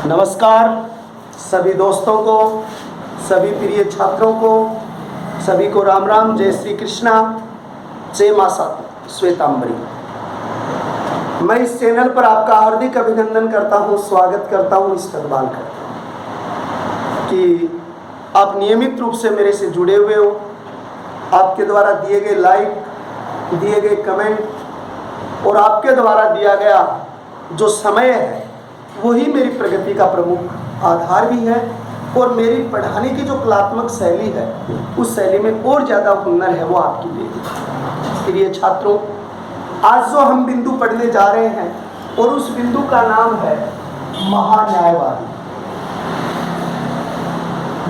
नमस्कार सभी दोस्तों को, सभी प्रिय छात्रों को, सभी को राम राम, जय श्री कृष्णा, जय माता श्वेतांबरी। मैं इस चैनल पर आपका हार्दिक अभिनंदन करता हूं, स्वागत करता हूं, इस्तकबाल करता हूं कि आप नियमित रूप से मेरे से जुड़े हुए हो। आपके द्वारा दिए गए लाइक, दिए गए कमेंट और आपके द्वारा दिया गया जो समय है वही मेरी प्रगति का प्रमुख आधार भी है और मेरी पढ़ाने की जो कलात्मक शैली है उस शैली में और ज़्यादा हुनर है वो आपकी देगी। प्रिय छात्रों, आज जो हम बिंदु पढ़ने जा रहे हैं और उस बिंदु का नाम है महान्यायवादी।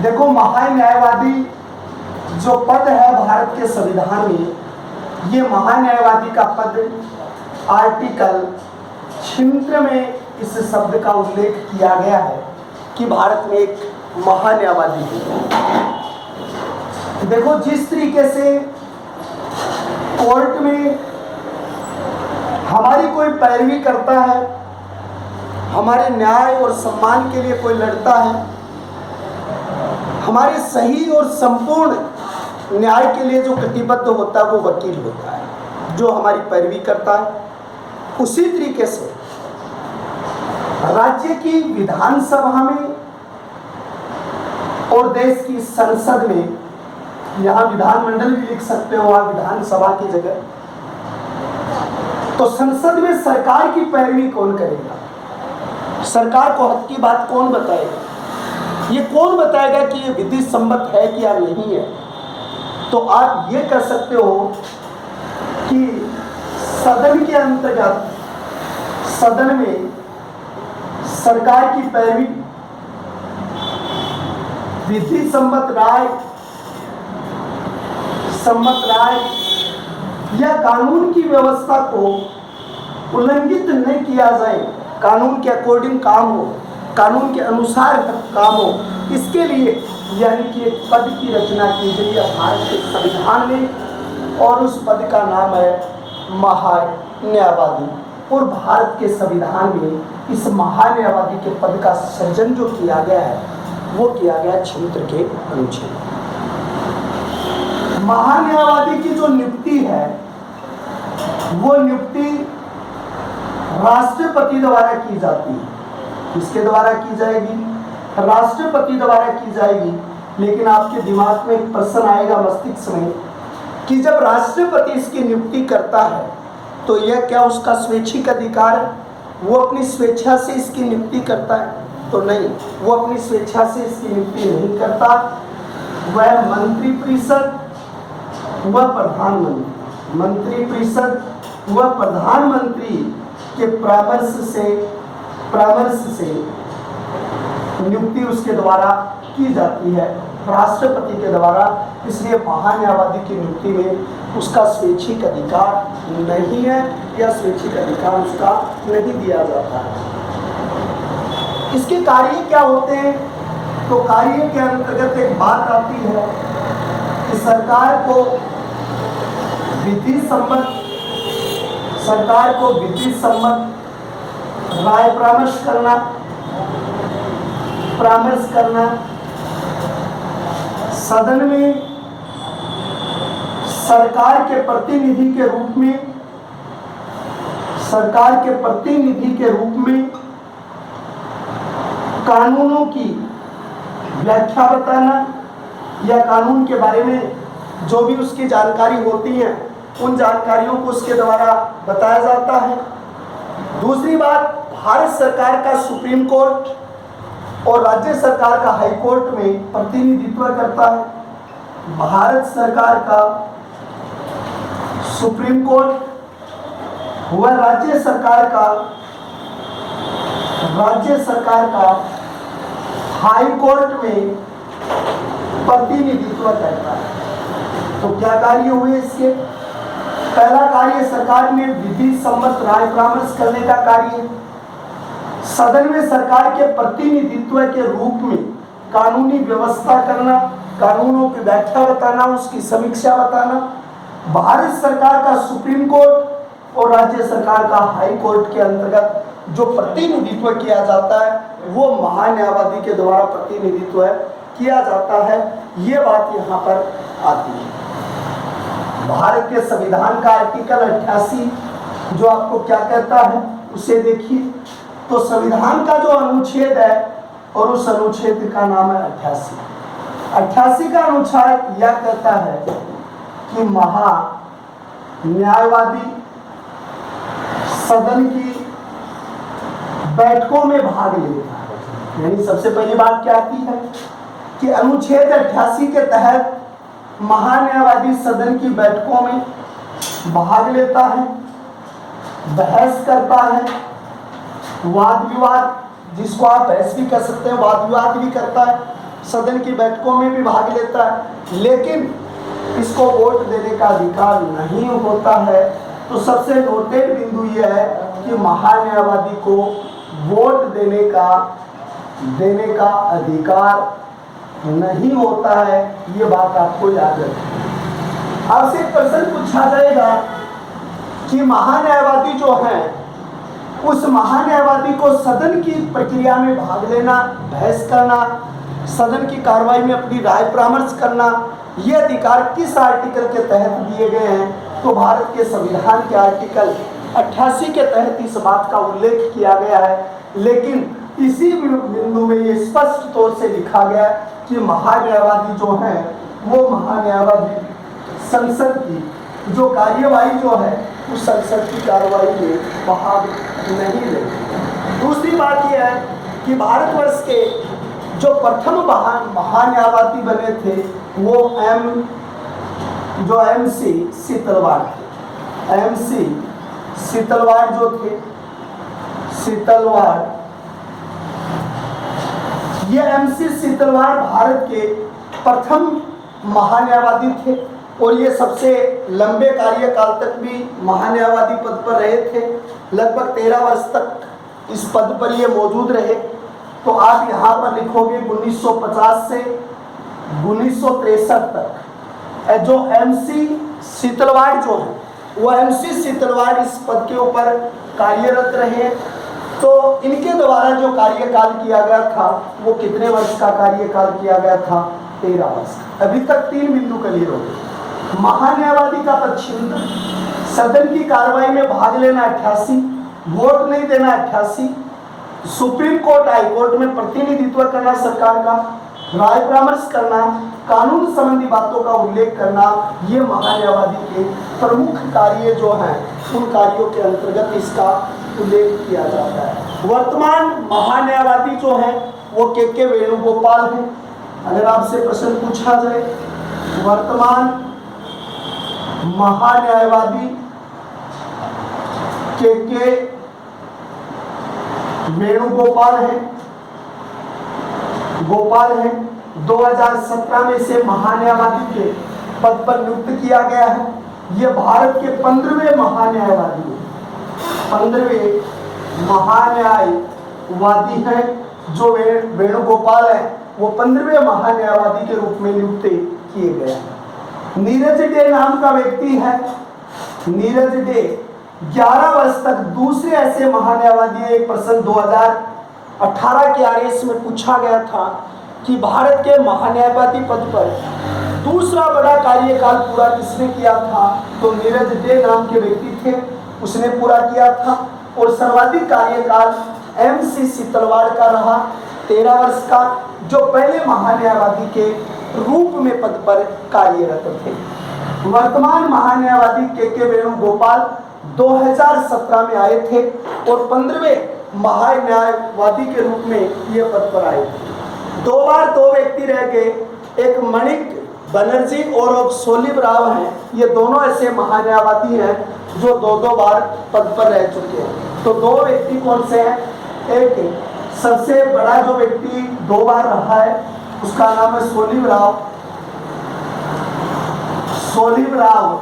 देखो, महान्यायवादी जो पद है भारत के संविधान में, ये महान्यायवादी का पद आर्टिकल 76 में इस शब्द का उल्लेख किया गया है कि भारत में एक महान्यायवादी है। देखो, जिस तरीके से कोर्ट में हमारी कोई पैरवी करता है, हमारे न्याय और सम्मान के लिए कोई लड़ता है, हमारे सही और संपूर्ण न्याय के लिए जो कटिबद्ध होता है वो वकील होता है जो हमारी पैरवी करता है। उसी तरीके से राज्य की विधानसभा में और देश की संसद में, यहाँ विधानमंडल भी लिख सकते हो आप विधानसभा की जगह, तो संसद में सरकार की पैरवी कौन करेगा? सरकार को हक की बात कौन बताएगा? ये कौन बताएगा कि ये विधि सम्मत है कि या नहीं है? तो आप ये कर सकते हो कि सदन के अंतर्गत सदन में सरकार की पैरवी, विधि सम्मत राय या कानून की व्यवस्था को उल्लंघित नहीं किया जाए, कानून के अकॉर्डिंग काम हो, कानून के अनुसार काम हो, इसके लिए यानी कि एक पद की रचना की गई है भारत के संविधान में और उस पद का नाम है महान्यायवादी। और भारत के संविधान में इस महान्यायवादी के पद का सृजन जो किया गया है वो किया गया 76 के अनुच्छेद। महान्यायवादी की जो नियुक्ति है वो नियुक्ति राष्ट्रपति द्वारा की जाती है। किसके द्वारा की जाएगी? राष्ट्रपति द्वारा की जाएगी। लेकिन आपके दिमाग में एक प्रश्न आएगा मस्तिष्क में कि जब राष्ट्रपति इसकी नियुक्ति करता है तो यह क्या उसका स्वैच्छिक अधिकार है? वो अपनी स्वेच्छा से इसकी नियुक्ति करता है? तो नहीं, वो अपनी स्वेच्छा से इसकी नियुक्ति नहीं करता। वह मंत्रिपरिषद व प्रधानमंत्री, मंत्रिपरिषद व प्रधानमंत्री के परामर्श से नियुक्ति उसके द्वारा की जाती है, राष्ट्रपति के द्वारा। इसलिए महान्यायवादी की नियुक्ति में उसका स्वैच्छिक अधिकार नहीं है या स्वैच्छिक अधिकार उसका नहीं दिया जाता है। इसके कार्य क्या होते हैं? तो कार्य के अंतर्गत एक बात आती है कि सरकार को विधि सम्मत राय परामर्श करना, सदन में सरकार के प्रतिनिधि के रूप में कानूनों की व्याख्या बताना या कानून के बारे में जो भी उसकी जानकारी होती है उन जानकारियों को उसके द्वारा बताया जाता है। दूसरी बात, भारत सरकार का सुप्रीम कोर्ट और राज्य सरकार का हाई कोर्ट में प्रतिनिधित्व करता है। भारत सरकार का सुप्रीम कोर्ट व राज्य सरकार का हाई कोर्ट में प्रतिनिधित्व करता है। तो क्या कार्य हुए इसके? पहला कार्य सरकार में विधि सम्मत राय परामर्श करने का कार्य, सदन में सरकार के प्रतिनिधित्व के रूप में कानूनी व्यवस्था करना, कानूनों की व्याख्या बताना, उसकी समीक्षा बताना। भारत सरकार का सुप्रीम कोर्ट और राज्य सरकार का हाई कोर्ट के अंतर्गत जो प्रतिनिधित्व किया जाता है वो महान्यायवादी के द्वारा प्रतिनिधित्व किया जाता है। ये बात यहाँ पर आती है। भारत के संविधान का आर्टिकल 88 जो आपको क्या कहता है उसे देखिए। तो संविधान का जो अनुच्छेद है और उस अनुच्छेद का नाम है 88 का अनुच्छेद यह कहता है कि महान्यायवादी सदन की बैठकों में भाग लेता है। यानी सबसे पहली बात क्या आती है कि अनुच्छेद 88 के तहत महान्यायवादी सदन की बैठकों में भाग लेता है, बहस करता है, वाद विवाद, जिसको आप बहस भी कर सकते हैं, वाद विवाद भी करता है, सदन की बैठकों में भी भाग लेता है, लेकिन इसको वोट देने का अधिकार नहीं होता है। तो सबसे नोटेड बिंदु यह है कि महान्यायवादी को वोट देने का अधिकार नहीं होता है। ये बात आपको याद रखनी। आपसे एक प्रश्न पूछा जाएगा कि महान्यायवादी जो है उस महान्यायवादी को सदन की प्रक्रिया में भाग लेना, बहस करना, सदन की कार्रवाई में अपनी राय परामर्श करना, ये अधिकार किस आर्टिकल के तहत दिए गए हैं? तो भारत के संविधान के आर्टिकल 88 के तहत इस बात का उल्लेख किया गया है। लेकिन इसी बिंदु में ये स्पष्ट तौर से लिखा गया कि महान्यायवादी जो है वो महान्यायवादी संसद की जो कार्यवाही जो है उस संसद की कार्रवाई में भाग नहीं लेते। दूसरी बात यह है कि भारतवर्ष के जो प्रथम महान्यायवादी बने थे वो MC सीतलवाड़ थे। MC सीतलवाड़ जो थे, सीतलवाड़, ये MC सीतलवाड़ भारत के प्रथम महान्यायवादी थे और ये सबसे लंबे कार्यकाल तक भी महान्यायवादी पद पर रहे थे। लगभग 13 वर्ष तक इस पद पर ये मौजूद रहे। तो आप यहाँ पर लिखोगे 1950 से 1963 तक जो MC सीतलवाड़ जो है वो MC सीतलवाड़ इस पद के ऊपर कार्यरत रहे। तो इनके द्वारा जो कार्यकाल किया गया था वो कितने वर्ष का कार्यकाल किया गया था? 13 वर्ष। अभी तक 3 बिंदु क्लियर हो गए। महान्यायवादी का पद छिन्न, सदन की कार्रवाई में भाग लेना 88, वोट नहीं देना 88, सुप्रीम कोर्ट, हाई कोर्ट में प्रतिनिधित्व करना सरकार का, राय परामर्श करना, कानून संबंधी बातों का उल्लेख करना, ये महान्यायवादी के प्रमुख कार्य जो हैं उन कार्यों के अंतर्गत इसका उल्लेख किया जाता है। वर्तमान महान्यायवादी जो है वो के वेणुगोपाल हैं। अगर आपसे प्रश्न पूछा जाए वर्तमान महान्यायवादी के वेणुगोपाल हैं, 2017 में से महान्यायवादी के पद पर नियुक्त किया गया है। ये भारत के 15वें महान्यायवादी हैं। 15वें महान्यायवादी हैं जो वेणुगोपाल है, वो 15वें महान्यायवादी के रूप में नियुक्त किए गए हैं। नीरज डे नाम का व्यक्ति है। नीरज डे 11 वर्ष तक दूसरे ऐसे महान्यायवादी। एक प्रश्न 2018 के RS में पूछा गया था कि भारत के महान्यायवादी पद पर दूसरा बड़ा कार्यकाल पूरा किसने किया था? तो नीरज डे नाम के व्यक्ति थे, उसने पूरा किया था। और सर्वाधिक कार्यकाल MC सीतलवाड़ का रहा 13 वर्ष का, जो पहले महान्यायवादी के रूप में पद पर कार्यरत थे। वर्तमान महान्यायवादी के वेणुगोपाल 2017 में आए थे और 15वें महान्यायवादी के रूप में ये पद पर आए थे। 2 बार 2 व्यक्ति रह गए, एक मणिक बनर्जी और एक सोलिव राव हैं। ये दोनों ऐसे महान्यायवादी हैं जो 2-2 बार पद पर रह चुके हैं। तो 2 व्यक्ति कौन से हैं? एक सबसे बड़ा जो व्यक्ति 2 बार रहा है उसका नाम है सोलिव राव। सोलिव राव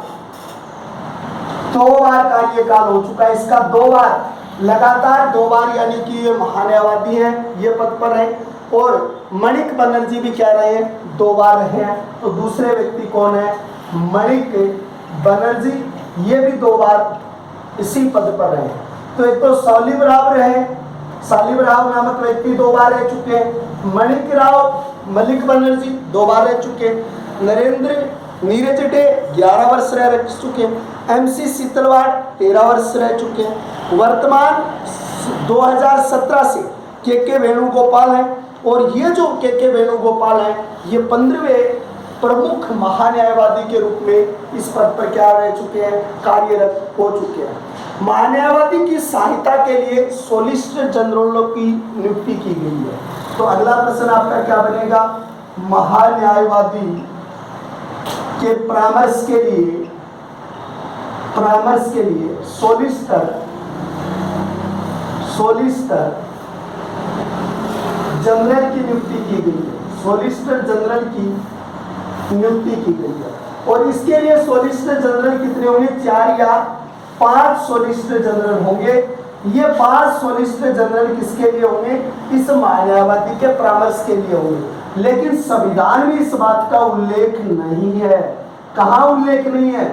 2 बार कार्यकाल हो चुका है इसका, 2 बार लगातार 2 बार, यानी कि ये महान्यायवादी हैं, ये पद पर है। और मणिक बनर्जी भी क्या रहे हैं? 2 बार रहे हैं। तो दूसरे व्यक्ति कौन है? मणिक बनर्जी, ये भी 2 बार इसी पद पर रहे। तो एक तो सालिब राव रहे, सालिब राव नामक व्यक्ति 2 बार रह चुके हैं। मणिक राव मलिक बनर्जी 2 बार रह चुके हैं। नरेंद्र नीरज डे 11 वर्ष रह चुके हैं। MC सीतलवाड़ 13 वर्ष रह चुके हैं। वर्तमान 2017 से के वेणुगोपाल हैं, और ये जो के वेणुगोपाल हैं ये 15वें प्रमुख महान्यायवादी के रूप में इस पद पर क्या रह चुके हैं, कार्यरत हो चुके हैं। महान्यायवादी की सहायता के लिए सॉलिसिटर जनरलों की नियुक्ति की गई है। तो अगला प्रश्न आपका क्या बनेगा, महान्यायवादी के परामर्श के लिए सॉलिसिटर जनरल की नियुक्ति की गई है। सॉलिसिटर जनरल की नियुक्ति की गई है, और इसके लिए सॉलिसिटर जनरल कितने होंगे, 4 या 5 सॉलिसिटर जनरल होंगे। ये 5 सॉलिसिटर जनरल किसके लिए होंगे, इस महान्यायवादी के परामर्श के लिए होंगे। लेकिन संविधान में इस बात का उल्लेख नहीं है। कहाँ उल्लेख नहीं है,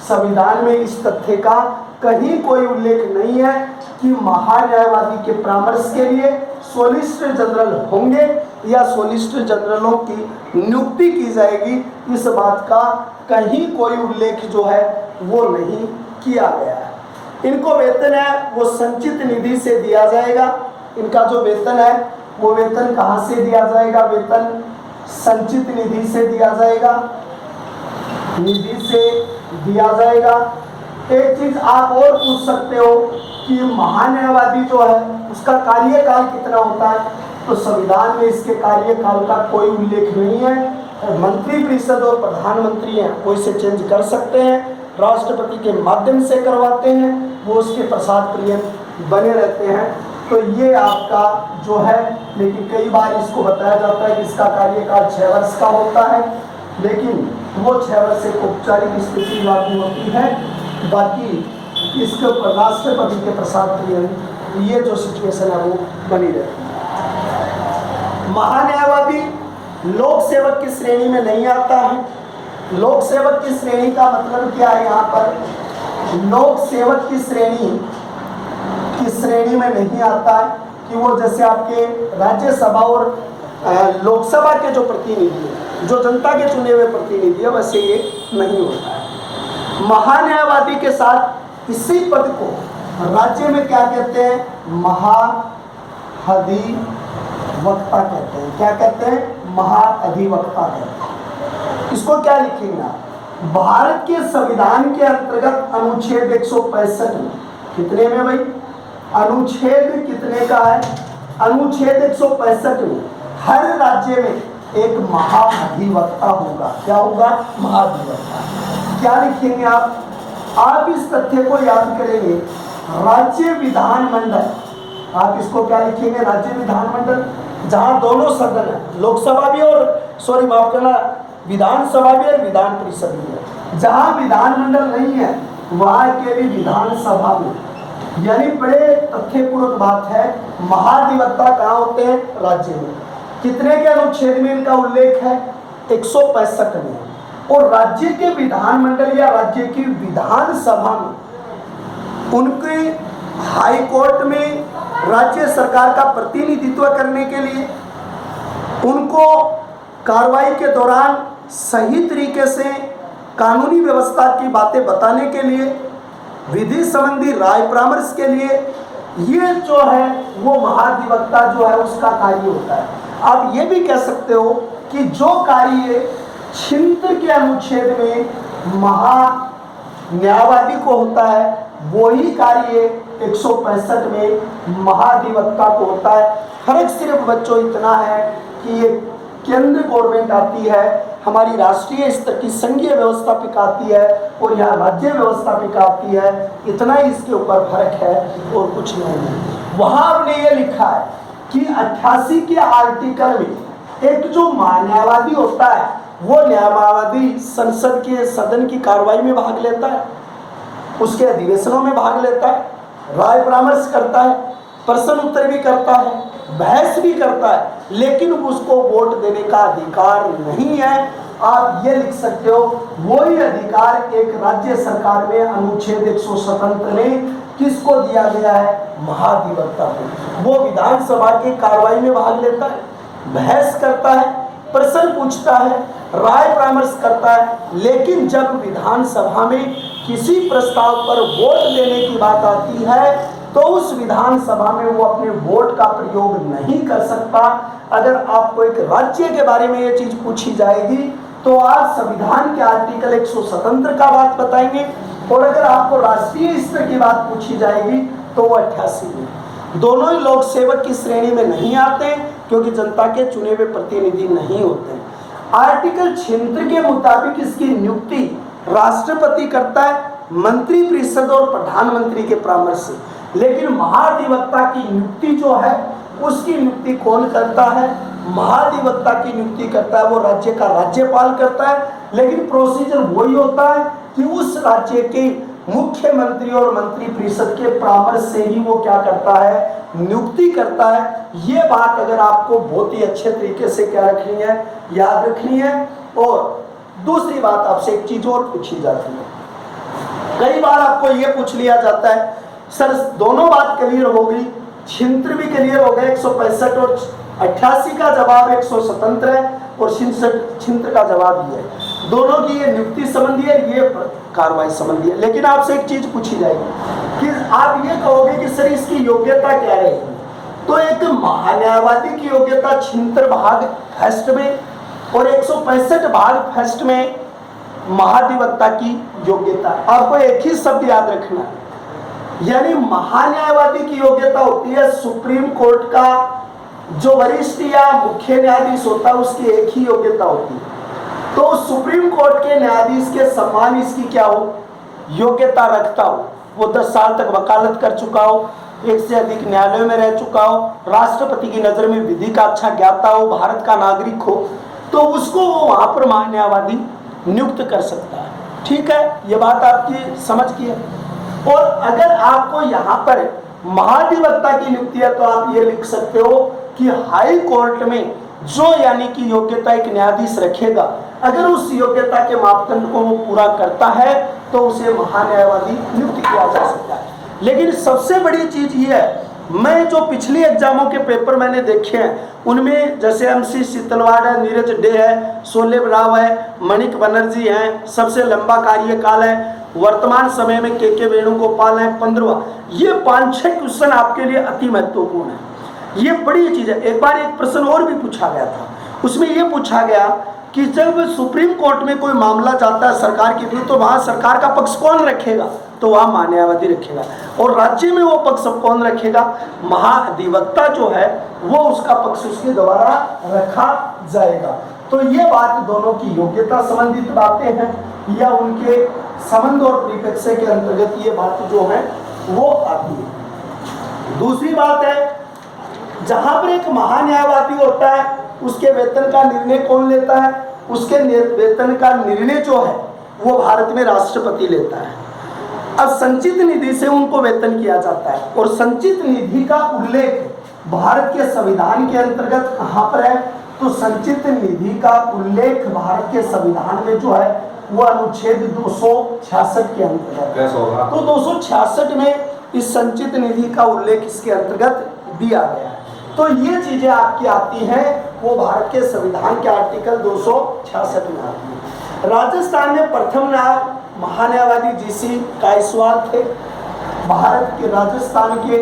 संविधान में इस तथ्य का कहीं कोई उल्लेख नहीं है कि महान्यायवादी के परामर्श के लिए सॉलिसिटर जनरल होंगे या सॉलिसिटर जनरलों की नियुक्ति की जाएगी। इस बात का कहीं कोई उल्लेख जो है वो नहीं किया गया है। इनको वेतन है वो संचित निधि से दिया जाएगा। इनका जो वेतन है वो वेतन कहाँ से दिया जाएगा, वेतन संचित निधि से दिया जाएगा, निधि से दिया जाएगा। एक चीज आप और पूछ सकते हो कि महान्यायवादी जो है उसका कार्यकाल कितना होता है, तो संविधान में इसके कार्यकाल का कोई उल्लेख नहीं है। मंत्रिपरिषद और प्रधानमंत्री हैं वो इसे चेंज कर सकते हैं, राष्ट्रपति के माध्यम से करवाते हैं, वो उसके प्रसाद प्रिय बने रहते हैं। तो ये आपका जो है, लेकिन कई बार इसको बताया जाता है कि इसका कार्यकाल 6 वर्ष का होता है, लेकिन वो 6 वर्ष से औपचारिक स्थिति लागू होती है। बाकी इसके ऊपर राष्ट्रपति के प्रसाद प्रिय ये जो सिचुएशन है वो बनी रहती है। महान्यायवादी लोक सेवक की श्रेणी में नहीं आता है। लोक सेवक की श्रेणी का मतलब क्या है, यहाँ पर लोक सेवक की श्रेणी में नहीं आता है कि वो जैसे आपके राज्यसभा और लोकसभा के जो प्रतिनिधि है, जो जनता के चुने हुए प्रतिनिधि है, वैसे ये नहीं होता है। महान्यायवादी के साथ इसी पद को राज्य में क्या कहते हैं, महाअधिवक्ता कहते हैं। क्या कहते हैं, महाअधिवक्ता कहते हैं। इसको क्या लिखेंगे आप, भारत के संविधान के अंतर्गत अनुच्छेद 165 में, कितने में भाई, अनुच्छेद कितने का है, अनुच्छेद 165 में हर राज्य में एक महाअधिवक्ता होगा। क्या होगा, महाअधिवक्ता। क्या लिखेंगे आप इस तथ्य को याद करेंगे, राज्य विधानमंडल, आप इसको क्या लिखेंगे, राज्य विधानमंडल, जहां दोनों सदन है, लोकसभा भी और माफ करना, विधानसभा भी और विधान परिषद भी है। जहां विधानमंडल नहीं है वहां के भी विधानसभा भी, यानी बड़े तथ्यपूर्वक बात है। महाधिवक्ता कहाँ होते हैं, राज्य में। कितने के अनुच्छेद में इनका उल्लेख है, 165 में। और राज्य के विधानमंडल या राज्य की विधानसभा में उनके हाई कोर्ट में राज्य सरकार का प्रतिनिधित्व करने के लिए, उनको कार्रवाई के दौरान सही तरीके से कानूनी व्यवस्था की बातें बताने के लिए, विधि संबंधी राय परामर्श के लिए, ये जो है वो महाधिवक्ता जो है उसका कार्य होता है। आप ये भी कह सकते हो कि जो कार्य 76 के अनुच्छेद में महान्यायवादी को होता है, वही कार्य 165 में महाधिवक्ता को होता है। फर्क सिर्फ बच्चों इतना है कि ये केंद्र गवर्नमेंट आती है, हमारी राष्ट्रीय स्तर की संघीय व्यवस्थापिका आती है, और यहाँ राज्य व्यवस्थापिका आती है। इतना ही इसके ऊपर फर्क है और कुछ नहीं है। वहाँ आपने ये लिखा है कि 88 के आर्टिकल में एक जो न्यायवादी होता है वो न्यायवादी संसद के सदन की कार्रवाई में भाग लेता है, उसके अधिवेशनों में भाग लेता है, राय परामर्श करता है, प्रश्न उत्तर भी करता है, बहस भी करता है, लेकिन उसको वोट देने का अधिकार नहीं है। आप ये लिख सकते हो, वही अधिकार एक राज्य सरकार में अनुच्छेद 177 में किसको दिया गया है? महाधिवक्ता को। वो विधानसभा की कार्रवाई में भाग लेता है, बहस करता है, प्रश्न पूछता है, राय परामर्श करता है, लेकिन जब विधानसभा में किसी प्रस्ताव पर वोट देने की बात आती है तो उस विधानसभा में वो अपने वोट का प्रयोग नहीं कर सकता। अगर आपको एक राज्य के बारे में ये चीज पूछी जाएगी तो आप संविधान के आर्टिकल 177 का बात बताएंगे, और अगर आपको राष्ट्रीय स्तर की बात पूछी जाएगी तो वो 88 में। दोनों ही लोक सेवक की श्रेणी में नहीं आते क्योंकि जनता के चुने हुए प्रतिनिधि नहीं होते। आर्टिकल 76 के मुताबिक इसकी नियुक्ति राष्ट्रपति करता है मंत्रिपरिषद और प्रधानमंत्री के परामर्श से, लेकिन महाधिवक्ता की नियुक्ति जो है उसकी नियुक्ति कौन करता है? महाधिवक्ता की नियुक्ति करता है वो राज्य का राज्यपाल करता है, लेकिन प्रोसीजर वही होता है कि उस राज्य के मुख्यमंत्री और मंत्रिपरिषद के परामर्श से ही वो क्या करता है? नियुक्ति करता है। ये बात अगर आपको बहुत ही अच्छे तरीके से क्या रखनी है? याद रखनी है। और दूसरी बात आपसे एक चीज और पूछी जाती है, कई बार आपको ये पूछ लिया जाता है सर दोनों बात क्लियर हो गई, छिंत्र भी क्लियर हो गया, 165 और 88 का जवाब 177 है और छिंत्र का जवाब ये है, दोनों की ये नियुक्ति संबंधी है, ये कार्रवाई संबंधी है। लेकिन आपसे एक चीज पूछी जाएगी कि आप ये कहोगे कि सर इसकी योग्यता क्या रहेगी? तो एक महान्यायवादी की योग्यता छिंत्र भाग फर्स्ट में और 165 भाग फर्स्ट में महाधिवक्ता की योग्यता। आपको एक ही शब्द याद रखना है, यानी महान्यायवादी की योग्यता होती है सुप्रीम कोर्ट का जो वरिष्ठ या मुख्य न्यायाधीश होता है उसकी एक ही योग्यता होती है। तो सुप्रीम कोर्ट के न्यायाधीश के समान इसकी क्या हो? योग्यता रखता हो, वो 10 साल तक वकालत कर चुका हो, एक से अधिक न्यायालयों में रह चुका हो, राष्ट्रपति की नजर में विधि का अच्छा ज्ञाता हो, भारत का नागरिक हो, तो उसको वो वहां पर महान्यायवादी नियुक्त कर सकता है। ठीक है, ये बात आपकी समझ की है। और अगर आपको यहाँ पर महाधिवक्ता की नियुक्ति है तो आप ये लिख सकते हो कि हाई कोर्ट में जो यानी कि योग्यता एक न्यायाधीश रखेगा, अगर उस योग्यता के मापदंड को वो पूरा करता है तो उसे महान्यायवादी नियुक्त किया जा सकता है। लेकिन सबसे बड़ी चीज ये है, मैं जो पिछली एग्जामों के पेपर मैंने देखे हैं उनमें जैसे MC शीतलवाड़ है, नीरज डे है, सोलेब राव है, मणिक बनर्जी हैं, सबसे लंबा कार्यकाल है, वर्तमान समय में के वेणुगोपाल है 15वां, ये 5-6 क्वेश्चन आपके लिए अति महत्वपूर्ण है। ये बड़ी चीज है। एक बार एक प्रश्न और भी पूछा गया था, उसमें ये पूछा गया कि जब सुप्रीम कोर्ट में कोई मामला जाता है सरकार के विरुद्ध तो वहां सरकार का पक्ष कौन रखेगा? तो वहां महान्यायवादी रखेगा। और राज्य में वो पक्ष कौन रखेगा? महाधिवक्ता जो है वो उसका पक्ष उसके द्वारा रखा जाएगा। तो ये बात दोनों की योग्यता संबंधित बातें हैं या उनके संबंध और परिप्रेक्ष्य के अंतर्गत ये बात जो है वो आती है। दूसरी बात है, जहां पर एक महान्यायवादी होता है उसके वेतन का निर्णय कौन लेता है? उसके वेतन का निर्णय जो है वो भारत में राष्ट्रपति लेता है। अब संचित निधि से उनको वेतन किया जाता है और संचित निधि का उल्लेख भारत के संविधान के अंतर्गत कहां पर है? तो संचित निधि का उल्लेख भारत के संविधान में जो है वो अनुच्छेद 266 के अंतर्गत। तो 266 में इस संचित निधि का उल्लेख इसके अंतर्गत दिया गया है। तो ये चीजें आपकी आती हैं वो भारत के संविधान के आर्टिकल 266 में आती है। राजस्थान में प्रथम महान्यायवादी GC कायस्वाल थे। भारत के राजस्थान के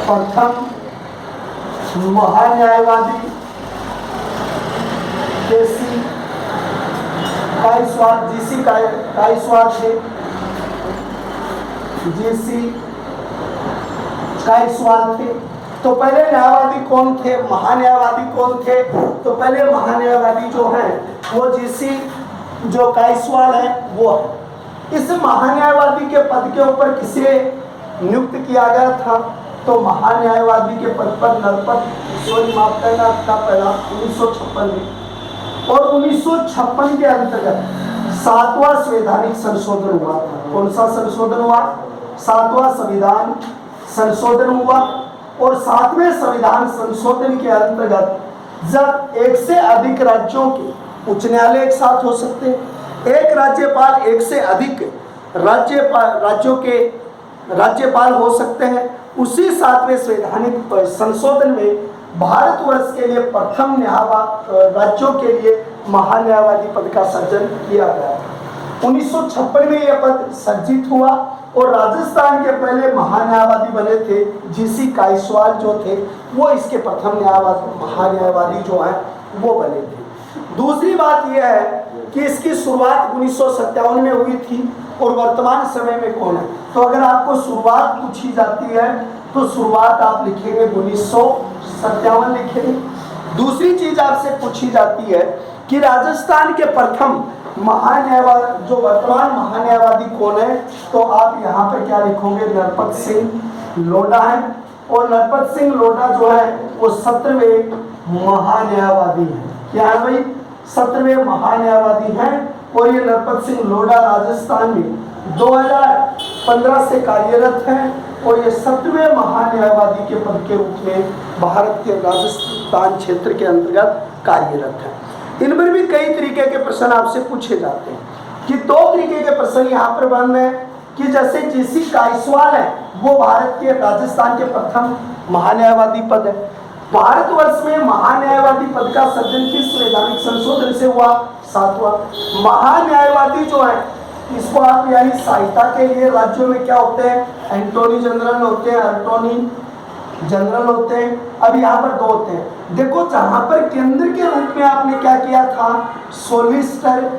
प्रथम महान्यायवादी GC कायस्वाल थे। GC कायस्वाल थे। तो पहले न्यायवादी कौन थे? महान्यायवादी कौन थे? तो पहले महान्यायवादी जो है वो GC जो कायस्वाल है वो है। इस महान्यायवादी के पद के ऊपर किसे नियुक्त किया गया था? तो महान्यायवादी के पद पर नरपत माफ करना था पहला 1956 में, और 1956 के अंतर्गत 7वां संवैधानिक संशोधन हुआ था। कौन सा संशोधन हुआ? 7वां संविधान संशोधन हुआ। और 7वें संविधान संशोधन के अंतर्गत जब एक से अधिक राज्यों के उच्च न्यायालय एक साथ हो सकते हैं, एक राज्यपाल एक से अधिक राज्यों के राज्यपाल हो सकते हैं। उसी 7वें संवैधानिक संशोधन में भारतवर्ष के लिए प्रथम राज्यों के लिए महान्यायवादी पद का सृजन किया गया था। 1956 में यह पद सर्जित हुआ और राजस्थान के पहले महान्यायवादी बने थे जीसी कायस्वाल जो थे, वो इसके प्रथम महान्यायवादी जो है वो बने थे। दूसरी बात यह है कि इसकी शुरुआत 1957 में हुई थी और वर्तमान समय में कौन है। तो अगर आपको शुरुआत पूछी जाती है तो शुरुआत आप लिखेंगे 1957 लिखेंगे। दूसरी चीज आपसे पूछी जाती है कि राजस्थान के प्रथम महान्यायवादी जो वर्तमान महान्यायवादी कौन है, तो आप यहाँ पर क्या लिखोगे, नरपत सिंह लोढ़ा है। और नरपत सिंह लोढ़ा जो है वो 17वें महान्यायवादी है। क्या है भाई, 17वें महान्यायवादी हैं। और ये नरपत सिंह लोढ़ा राजस्थान में 2015 से कार्यरत हैं और ये 17वें महान्यायवादी के पद के रूप में भारत के राजस्थान क्षेत्र के अंतर्गत कार्यरत हैं। इनमें भी कई तरीके के प्रश्न आपसे पूछे जाते हैं कि 2 तरीके के प्रश्न यहाँ पर बन रहे हैं कि जैसे जीसी कायस्वाल है वो भारत के राजस्थान के प्रथम महान्यायवादी पद है। भारतवर्ष में महान्यायवादी पद का सृजन किस संवैधानिक संशोधन से हुआ, 7वां। महान्यायवादी जो है इसको आप यानी सहायता के लिए राज्यों में क्या होते हैं, एंटोनी जनरल होते हैं, अटॉर्नी जनरल होते हैं। अब यहाँ पर 2 होते हैं। देखो जहां पर केंद्र के रूप में आपने क्या किया था, सोलिसिटर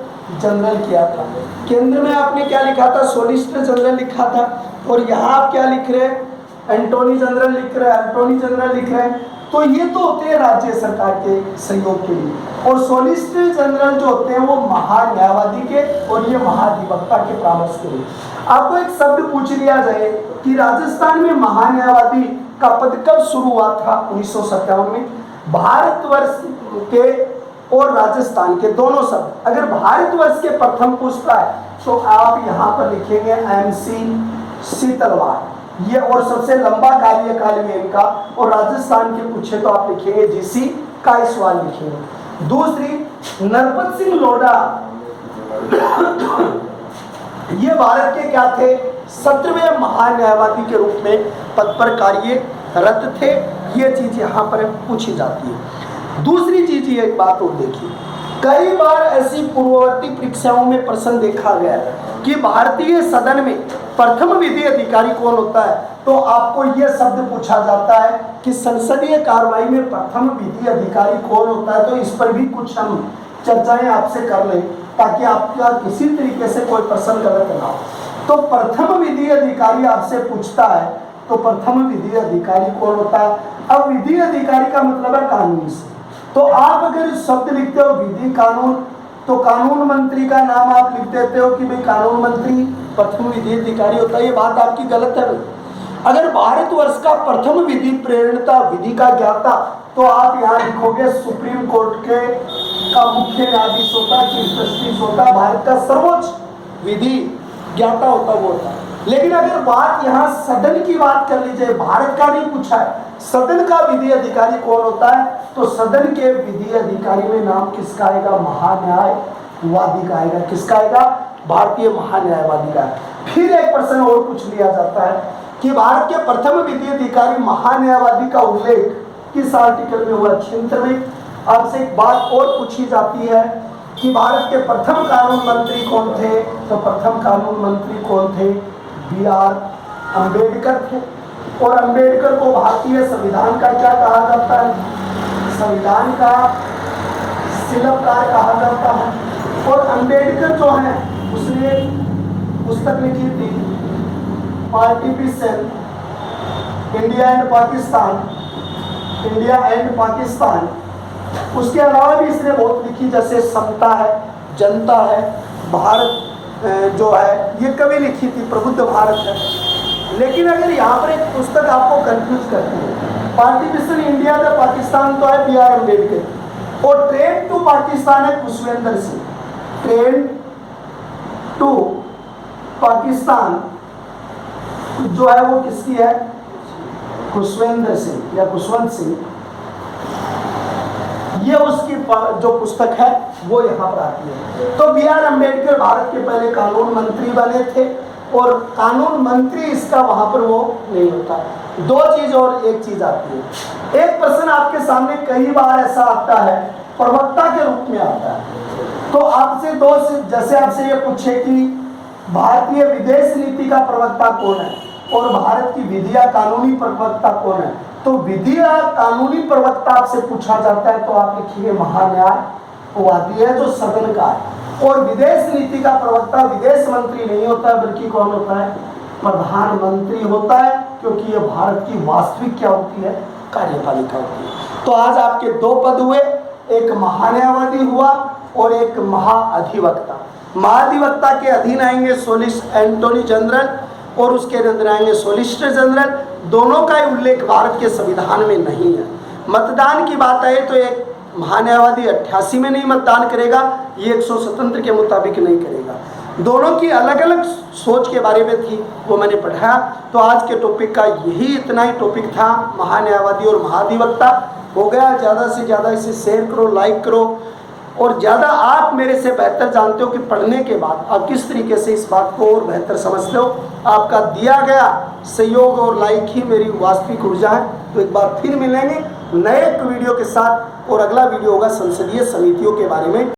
जनरल किया था। केंद्र में आपने क्या लिखा था, सोलिसिटर जनरल लिखा था। और यहाँ आप क्या लिख रहे हैं, एंटोनी जनरल लिख रहे हैं, अटॉर्नी जनरल लिख रहे हैं। तो ये तो होते हैं राज्य सरकार के सहयोग के लिए। और सोलिसिटर जनरल जो होते हैं वो महान्यायवादी के और ये महाधिवक्ता के परामर्श के लिए। आपको एक शब्द पूछ लिया जाए कि राजस्थान में महान्यायवादी का पद कब शुरू हुआ था, 1957 में। भारतवर्ष के और राजस्थान के दोनों शब्द, अगर भारतवर्ष के प्रथम पूछता है तो आप यहाँ पर लिखेंगे MC शीतलवार, ये और सबसे लंबा कार्यकाल में इनका। और राजस्थान के पूछे तो आप लिखेंगे जीसी कायस्वाल लिखेंगे। दूसरी नरपत सिंह लोढ़ा ये भारत के क्या थे, 17वें महान्यायवादी के रूप में पद पर कार्यरत थे। ये चीज यहाँ पर पूछी जाती है। दूसरी चीज ये एक बात और देखिए, कई बार ऐसी पूर्ववर्ती परीक्षाओं में प्रश्न देखा गया कि भारतीय सदन में प्रथम विधि अधिकारी कौन होता है, तो आपको यह शब्द पूछा जाता है कि संसदीय कार्रवाई में प्रथम विधि अधिकारी कौन होता है। तो इस पर भी कुछ हम चर्चाएं आपसे कर लें ताकि आपका किसी तरीके से कोई प्रश्न गलत ना हो। तो प्रथम विधि अधिकारी आपसे पूछता है तो प्रथम विधि अधिकारी कौन होता है। अब विधि अधिकारी का मतलब है कानूनी से। तो आप अगर शब्द लिखते हो विधि कानून, तो कानून मंत्री का नाम आप लिख देते हो कि भाई कानून मंत्री प्रथम विधि अधिकारी होता है। ये बात आपकी गलत है भाई। अगर भारतवर्ष का प्रथम विधि प्रेरणता विधि का ज्ञाता, तो आप यहाँ लिखोगे सुप्रीम कोर्ट के का मुख्य न्यायाधीश होता, चीफ जस्टिस होता, भारत का सर्वोच्च विधि ज्ञाता होता वो होता। लेकिन अगर बात यहाँ सदन की बात कर लीजिए, भारत का नहीं पूछा है, सदन का विधि अधिकारी कौन होता है, तो सदन के विधि अधिकारी में नाम किसका आएगा, महान्यायवादी का आएगा। किसका आएगा, भारतीय महान्यायवादी का। फिर एक प्रश्न और पूछ लिया जाता है कि भारत के प्रथम विधि अधिकारी महान्यायवादी का उल्लेख किस आर्टिकल में हुआ, 76 में। आपसे एक बात और पूछी जाती है कि भारत के प्रथम कानून मंत्री कौन थे, तो प्रथम कानून मंत्री कौन थे, BR अम्बेडकर थे। और अम्बेडकर को भारतीय संविधान का क्या कहा जाता है, संविधान का शिल्पकार कहा जाता है। और अम्बेडकर जो है उसने पुस्तक लिखी थी पार्टीशन इंडिया एंड पाकिस्तान। उसके अलावा भी इसने बहुत लिखी, जैसे समता है, जनता है, भारत जो है ये कभी लिखी थी, प्रबुद्ध भारत है। लेकिन अगर यहाँ पर एक पुस्तक आपको कंफ्यूज करती है, पार्टीशन इंडिया द पाकिस्तान तो है BR अम्बेडकर, और ट्रेन टू पाकिस्तान है खुशवेंद्र सिंह। ट्रेन टू पाकिस्तान जो है वो किसकी है, खुशवेंद्र सिंह या खुशवंत सिंह। ये उसकी जो पुस्तक है वो यहाँ पर आती है। तो बी आर अम्बेडकर भारत के पहले कानून मंत्री बने थे और कानून मंत्री इसका वहाँ पर वो नहीं होता। दो चीज और एक चीज आती है। एक प्रश्न आपके सामने कई बार ऐसा आता है, प्रवक्ता के रूप में आता है। तो आपसे जैसे आपसे ये पूछे कि भारतीय विदेश नीति का प्रवक्ता कौन है और भारत की विधि या कानूनी प्रवक्ता कौन है, तो विधि या कानूनी प्रवक्ता आपसे पूछा जाता है तो आप लिखिए महान्यायवादी है जो सदन का है। और विदेश नीति का प्रवक्ता विदेश मंत्री नहीं होता बल्कि कौन होता है, प्रधानमंत्री होता है, क्योंकि ये भारत की वास्तविक क्या होती है, कार्यपालिका होती है। तो आज आपके दो पद हुए, एक महान्यायवादी हुआ और एक महाअधिवक्ता। महाधिवक्ता के अधीन आएंगे एंटोनी जनरल और उसके अंदर आएंगे सॉलिसिटर जनरल। दोनों का ही उल्लेख भारत के संविधान में नहीं है। मतदान की बात आए तो एक महान्यायवादी 88 में नहीं मतदान करेगा, ये 177 के मुताबिक नहीं करेगा। दोनों की अलग अलग सोच के बारे में थी, वो मैंने पढ़ाया। तो आज के टॉपिक का यही इतना ही टॉपिक था, महान्यायवादी और महाधिवक्ता। हो गया, ज़्यादा से ज़्यादा इसे शेयर करो, लाइक करो, और ज़्यादा आप मेरे से बेहतर जानते हो कि पढ़ने के बाद आप किस तरीके से इस बात को और बेहतर समझते हो। आपका दिया गया सहयोग और लाइक ही मेरी वास्तविक ऊर्जा है। तो एक बार फिर मिलेंगे नए वीडियो के साथ, और अगला वीडियो होगा संसदीय समितियों के बारे में।